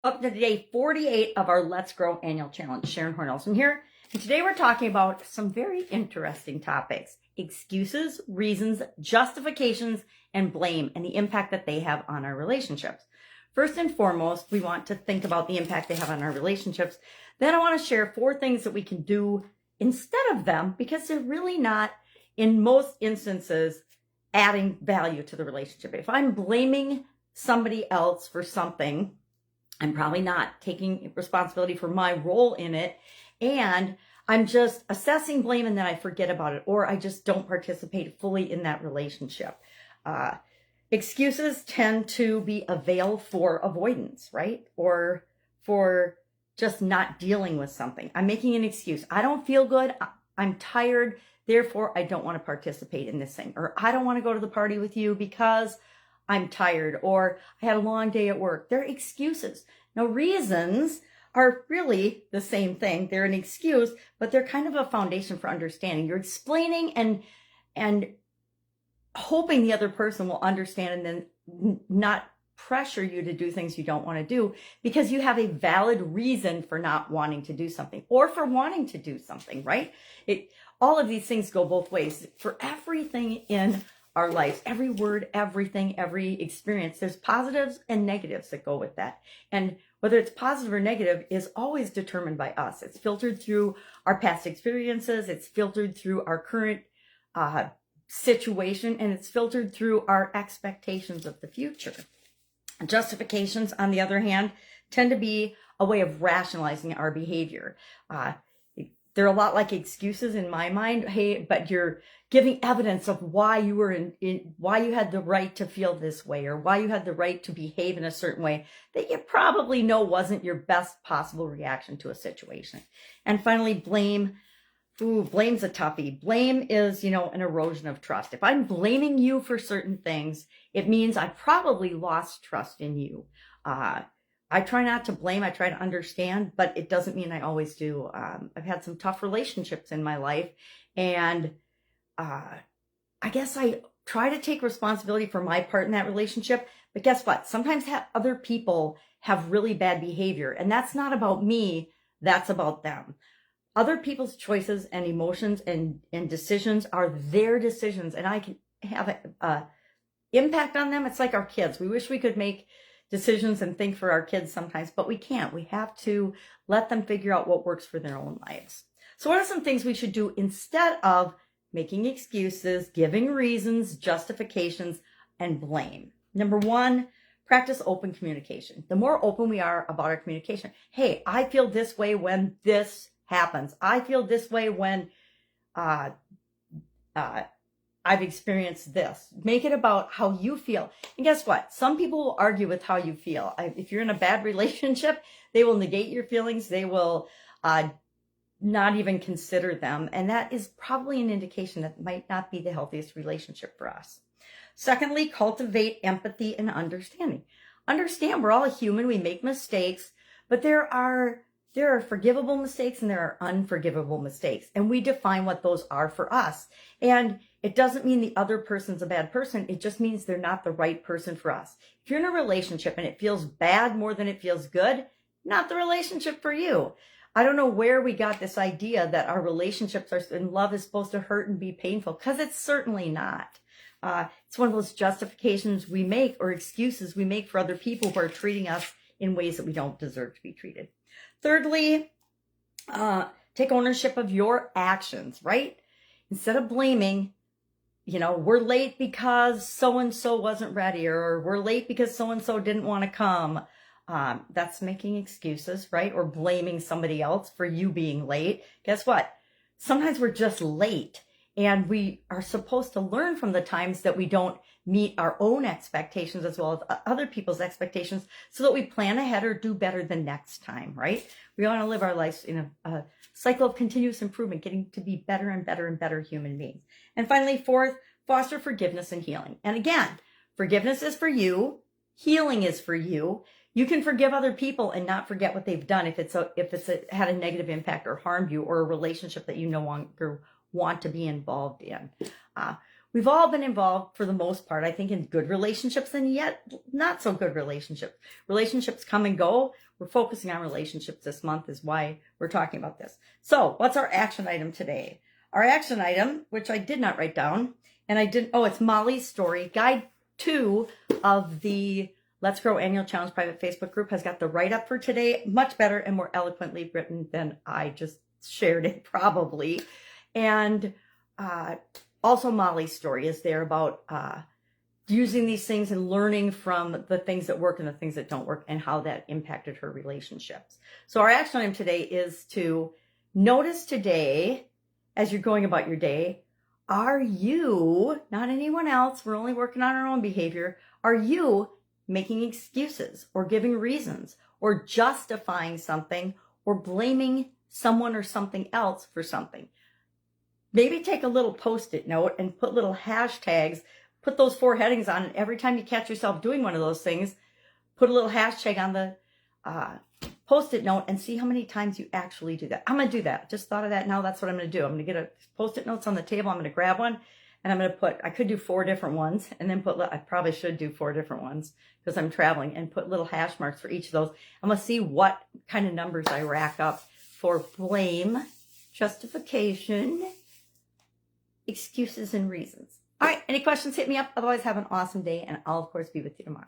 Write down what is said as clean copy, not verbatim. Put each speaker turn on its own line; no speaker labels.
Up to day 48 of our Let's Grow annual challenge. Sharon Horne-Ellstrom here. And today we're talking about some very interesting topics: excuses, reasons, justifications, and blame, and the impact that they have on our relationships. First and foremost, we want to think about the impact they have on our relationships. Then I want to share 4 things that we can do instead of them, because they're really not, in most instances, adding value to the relationship. If I'm blaming somebody else for something, I'm probably not taking responsibility for my role in it, and I'm just assessing blame and then I forget about it, or I just don't participate fully in that relationship. Excuses tend to be a veil for avoidance, right? Or for just not dealing with something. I'm making an excuse. I don't feel good. I'm tired. Therefore, I don't want to participate in this thing. Or I don't want to go to the party with you because I'm tired, or I had a long day at work. They're excuses. Now, reasons are really the same thing. They're an excuse, but they're kind of a foundation for understanding. You're explaining and hoping the other person will understand and then not pressure you to do things you don't want to do, because you have a valid reason for not wanting to do something or for wanting to do something, right? All of these things go both ways. For everything in our lives, every word, everything, every experience, there's positives and negatives that go with that. And whether it's positive or negative is always determined by us. It's filtered through our past experiences. It's filtered through our current situation, and it's filtered through our expectations of the future. Justifications, on the other hand, tend to be a way of rationalizing our behavior. They're a lot like excuses in my mind. Hey, but you're giving evidence of why you were why you had the right to feel this way, or why you had the right to behave in a certain way that you probably know wasn't your best possible reaction to a situation. And finally, blame. Ooh, blame's a toughie. Blame is, an erosion of trust. If I'm blaming you for certain things, it means I probably lost trust in you. I try not to blame. I try to understand, but it doesn't mean I always do. I've had some tough relationships in my life, and I guess I try to take responsibility for my part in that relationship. But guess what? Sometimes other people have really bad behavior, and that's not about me. That's about them. Other people's choices and emotions and decisions are their decisions, and I can have an impact on them. It's like our kids. We wish we could make decisions and think for our kids sometimes, but we can't. We have to let them figure out what works for their own lives. So what are some things we should do instead of making excuses, giving reasons, justifications, and blame? Number 1, practice open communication. The more open we are about our communication. Hey, I feel this way when this happens. I feel this way when I've experienced this. Make it about how you feel. And guess what? Some people will argue with how you feel. If you're in a bad relationship, they will negate your feelings. They will not even consider them. And that is probably an indication that might not be the healthiest relationship for us. Secondly, cultivate empathy and understanding. Understand we're all a human. We make mistakes, but there are forgivable mistakes and there are unforgivable mistakes. And we define what those are for us. And it doesn't mean the other person's a bad person. It just means they're not the right person for us. If you're in a relationship and it feels bad more than it feels good, not the relationship for you. I don't know where we got this idea that our relationships and love is supposed to hurt and be painful, because it's certainly not. It's one of those justifications we make, or excuses we make for other people who are treating us in ways that we don't deserve to be treated. Thirdly, take ownership of your actions, right? Instead of blaming, we're late because so-and-so wasn't ready, or we're late because so-and-so didn't want to come. That's making excuses, right? Or blaming somebody else for you being late. Guess what? Sometimes we're just late, and we are supposed to learn from the times that we don't meet our own expectations as well as other people's expectations, so that we plan ahead or do better the next time, right? We want to live our lives in a cycle of continuous improvement, getting to be better and better and better human beings. And finally, 4th, foster forgiveness and healing. And again, forgiveness is for you. Healing is for you. You can forgive other people and not forget what they've done if it's had a negative impact or harmed you, or a relationship that you no longer want to be involved in. We've all been involved for the most part, I think, in good relationships and yet not so good relationships. Relationships come and go. We're focusing on relationships this month is why we're talking about this. So what's our action item today? Our action item, which I did not write down, and it's Molly's story. Guide 2 of the Let's Grow Annual Challenge private Facebook group has got the write-up for today. Much better and more eloquently written than I just shared it probably. And also Molly's story is there about using these things and learning from the things that work and the things that don't work and how that impacted her relationships. So our action item today is to notice today, as you're going about your day, are you, not anyone else, we're only working on our own behavior, are you making excuses or giving reasons or justifying something or blaming someone or something else for something? Maybe take a little Post-it note and put little hashtags, put those 4 headings on, and every time you catch yourself doing one of those things, put a little hashtag on the Post-it note and see how many times you actually do that. I'm going to do that. Just thought of that now. That's what I'm going to do. I'm going to get a Post-it notes on the table. I'm going to grab one and I'm going to I could do 4 different ones and then I probably should do 4 different ones because I'm traveling, and put little hash marks for each of those. I'm going to see what kind of numbers I rack up for blame, justification, excuses, and reasons. All right, any questions, hit me up. Otherwise, have an awesome day, and I'll, of course, be with you tomorrow.